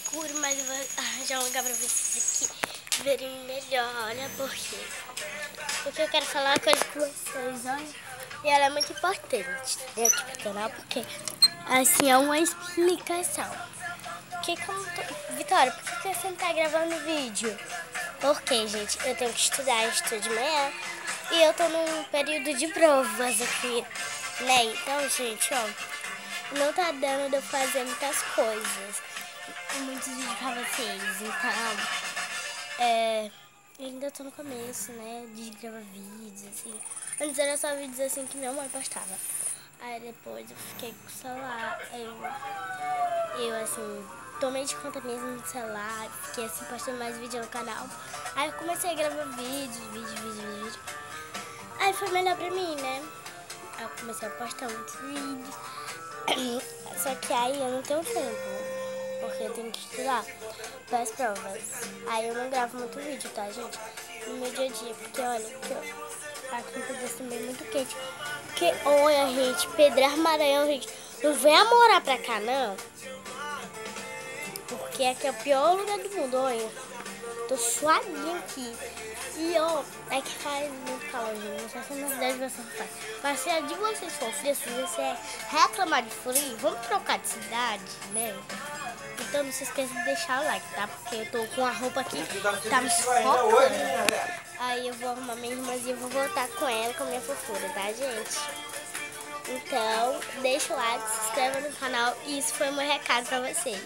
escuro, mas eu vou arranjar um lugar pra vocês aqui verem melhor. Olha por quê. Porque eu quero falar uma coisa com vocês, olha. E ela é muito importante dentro do canal, porque assim é uma explicação. Vitória, por que você não tá gravando vídeo? Porque, gente, eu tenho que estudar, eu estudo de manhã. E eu tô num período de provas aqui, né? Então, gente, ó, não tá dando de eu fazer muitas coisas. Muitos vídeos pra vocês. Então, eu ainda tô no começo, né? De gravar vídeos, assim. Antes era só vídeos assim que minha mãe postava. Aí depois eu fiquei com o celular. Eu assim, tomei de conta mesmo no celular. Fiquei assim, postando mais vídeo no canal. Aí eu comecei a gravar vídeo. Aí foi melhor pra mim, né? Aí eu comecei a postar muitos vídeos. Só que aí eu não tenho tempo. Porque eu tenho que estudar para as provas. Aí eu não gravo muito vídeo, tá, gente? No meu dia a dia. Porque olha, aqui em Pedras também é muito quente. Porque olha, gente, Pedras Maranhão, gente, não venha morar pra cá, não. Porque aqui é o pior lugar do mundo, olha. Tô suadinha aqui. E ó, é que faz muito calor, gente. Não sei se na cidade você faz. Mas se a de vocês for frio, se você reclamar de frio, vamos trocar de cidade, né? Então não se esqueça de deixar o like, tá? Porque eu tô com a roupa aqui, tá me sufocando. Aí eu vou arrumar minha irmãzinha e vou voltar com ela, com a minha fofura, tá, gente? Então, deixa o like, se inscreva no canal e isso foi o meu recado pra vocês.